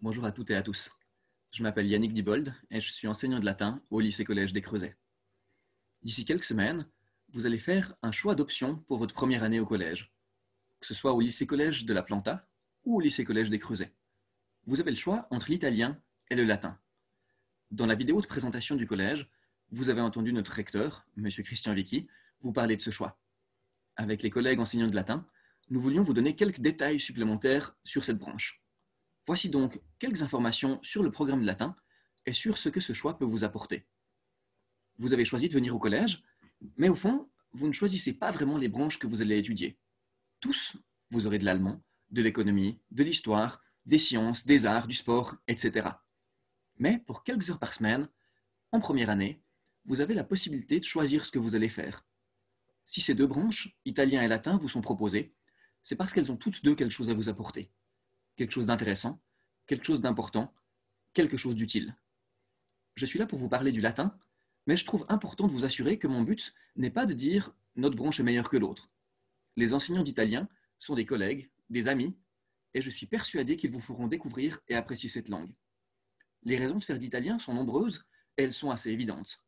Bonjour à toutes et à tous. Je m'appelle Yannick Dibold et je suis enseignant de latin au lycée-collège des Creusets. D'ici quelques semaines, vous allez faire un choix d'option pour votre première année au collège, que ce soit au lycée-collège de la Planta ou au lycée-collège des Creusets. Vous avez le choix entre l'italien et le latin. Dans la vidéo de présentation du collège, vous avez entendu notre recteur, M. Christian Vicky, vous parler de ce choix. Avec les collègues enseignants de latin, nous voulions vous donner quelques détails supplémentaires sur cette branche. Voici donc quelques informations sur le programme de latin et sur ce que ce choix peut vous apporter. Vous avez choisi de venir au collège, mais au fond, vous ne choisissez pas vraiment les branches que vous allez étudier. Tous, vous aurez de l'allemand, de l'économie, de l'histoire, des sciences, des arts, du sport, etc. Mais pour quelques heures par semaine, en première année, vous avez la possibilité de choisir ce que vous allez faire. Si ces deux branches, italien et latin, vous sont proposées, c'est parce qu'elles ont toutes deux quelque chose à vous apporter. Quelque chose d'intéressant, quelque chose d'important, quelque chose d'utile. Je suis là pour vous parler du latin, mais je trouve important de vous assurer que mon but n'est pas de dire notre branche est meilleure que l'autre. Les enseignants d'italien sont des collègues, des amis, et je suis persuadé qu'ils vous feront découvrir et apprécier cette langue. Les raisons de faire d'italien sont nombreuses et elles sont assez évidentes.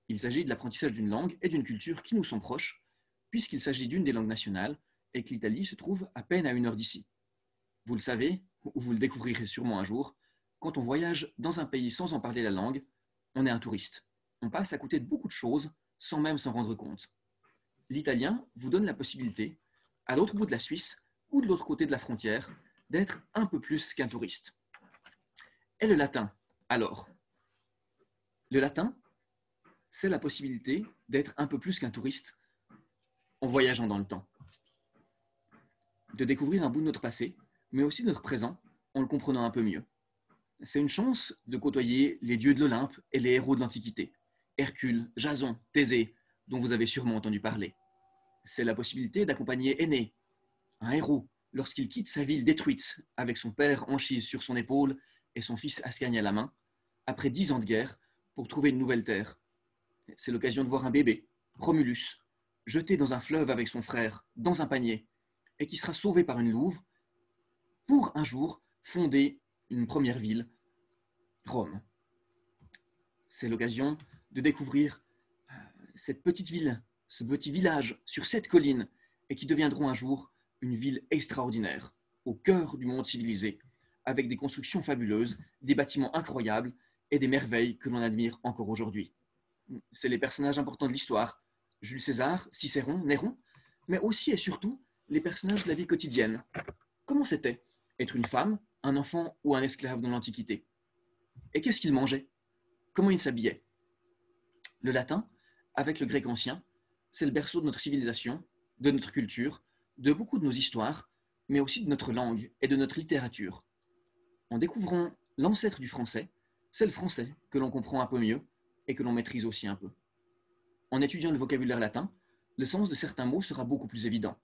Il s'agit de l'apprentissage d'une langue et d'une culture qui nous sont proches, puisqu'il s'agit d'une des langues nationales et que l'Italie se trouve à peine à 1 heure d'ici. Vous le savez, ou vous le découvrirez sûrement un jour, quand on voyage dans un pays sans en parler la langue, on est un touriste. On passe à côté de beaucoup de choses sans même s'en rendre compte. L'italien vous donne la possibilité, à l'autre bout de la Suisse ou de l'autre côté de la frontière, d'être un peu plus qu'un touriste. Et le latin, alors? Le latin, c'est la possibilité d'être un peu plus qu'un touriste en voyageant dans le temps. De découvrir un bout de notre passé, mais aussi de notre présent, en le comprenant un peu mieux. C'est une chance de côtoyer les dieux de l'Olympe et les héros de l'Antiquité. Hercule, Jason, Thésée, dont vous avez sûrement entendu parler. C'est la possibilité d'accompagner Énée, un héros, lorsqu'il quitte sa ville détruite avec son père Anchise sur son épaule et son fils Ascanie à la main, après 10 ans de guerre, pour trouver une nouvelle terre. C'est l'occasion de voir un bébé, Romulus, jeté dans un fleuve avec son frère, dans un panier, et qui sera sauvé par une louve pour un jour fonder une première ville, Rome. C'est l'occasion de découvrir cette petite ville, ce petit village sur cette colline, et qui deviendront un jour une ville extraordinaire, au cœur du monde civilisé, avec des constructions fabuleuses, des bâtiments incroyables et des merveilles que l'on admire encore aujourd'hui. C'est les personnages importants de l'histoire, Jules César, Cicéron, Néron, mais aussi et surtout les personnages de la vie quotidienne. Comment c'était être une femme, un enfant ou un esclave dans l'Antiquité? Et qu'est-ce qu'ils mangeaient? Comment ils s'habillaient? Le latin, avec le grec ancien, c'est le berceau de notre civilisation, de notre culture, de beaucoup de nos histoires, mais aussi de notre langue et de notre littérature. En découvrant l'ancêtre du français, c'est le français que l'on comprend un peu mieux et que l'on maîtrise aussi un peu. En étudiant le vocabulaire latin, le sens de certains mots sera beaucoup plus évident.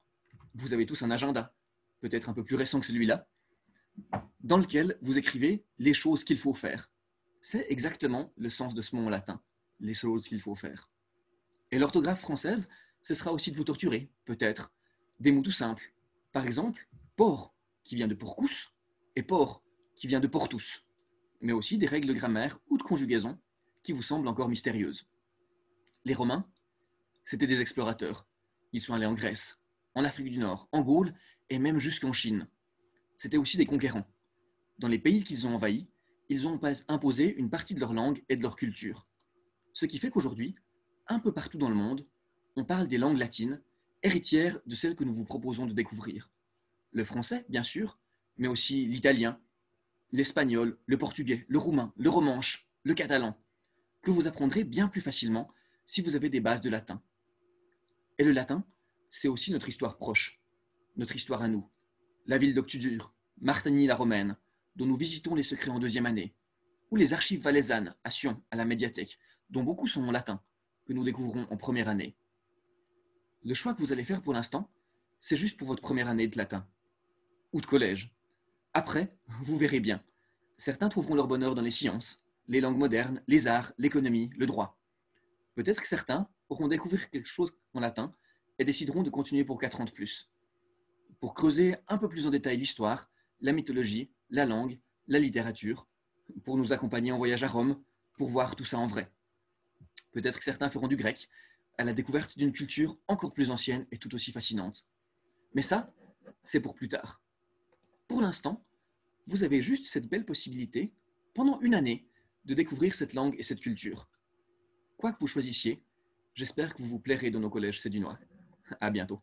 Vous avez tous un agenda, peut-être un peu plus récent que celui-là, dans lequel vous écrivez les choses qu'il faut faire. C'est exactement le sens de ce mot en latin, les choses qu'il faut faire. Et l'orthographe française, ce sera aussi de vous torturer, peut-être. Des mots tout simples. Par exemple, porc, qui vient de porcus, et porc, qui vient de portus. Mais aussi des règles de grammaire ou de conjugaison qui vous semblent encore mystérieuses. Les Romains, c'étaient des explorateurs. Ils sont allés en Grèce, en Afrique du Nord, en Gaule et même jusqu'en Chine. C'étaient aussi des conquérants. Dans les pays qu'ils ont envahis, ils ont imposé une partie de leur langue et de leur culture. Ce qui fait qu'aujourd'hui, un peu partout dans le monde, on parle des langues latines, héritières de celles que nous vous proposons de découvrir. Le français, bien sûr, mais aussi l'italien, l'espagnol, le portugais, le roumain, le romanche, le catalan, que vous apprendrez bien plus facilement si vous avez des bases de latin. Et le latin, c'est aussi notre histoire proche, notre histoire à nous. La ville d'Octudure, Martigny la Romaine, dont nous visitons les secrets en 2e année, ou les archives valaisannes à Sion, à la médiathèque, dont beaucoup sont en latin, que nous découvrons en 1re année. Le choix que vous allez faire pour l'instant, c'est juste pour votre 1re année de latin, ou de collège. Après, vous verrez bien. Certains trouveront leur bonheur dans les sciences, les langues modernes, les arts, l'économie, le droit. Peut-être que certains auront découvert quelque chose en latin et décideront de continuer pour 4 ans de plus, pour creuser un peu plus en détail l'histoire, la mythologie, la langue, la littérature, pour nous accompagner en voyage à Rome, pour voir tout ça en vrai. Peut-être que certains feront du grec, à la découverte d'une culture encore plus ancienne et tout aussi fascinante. Mais ça, c'est pour plus tard. Pour l'instant, vous avez juste cette belle possibilité, pendant une année, de découvrir cette langue et cette culture. Quoi que vous choisissiez, j'espère que vous vous plairez dans nos collèges sédunois. À bientôt.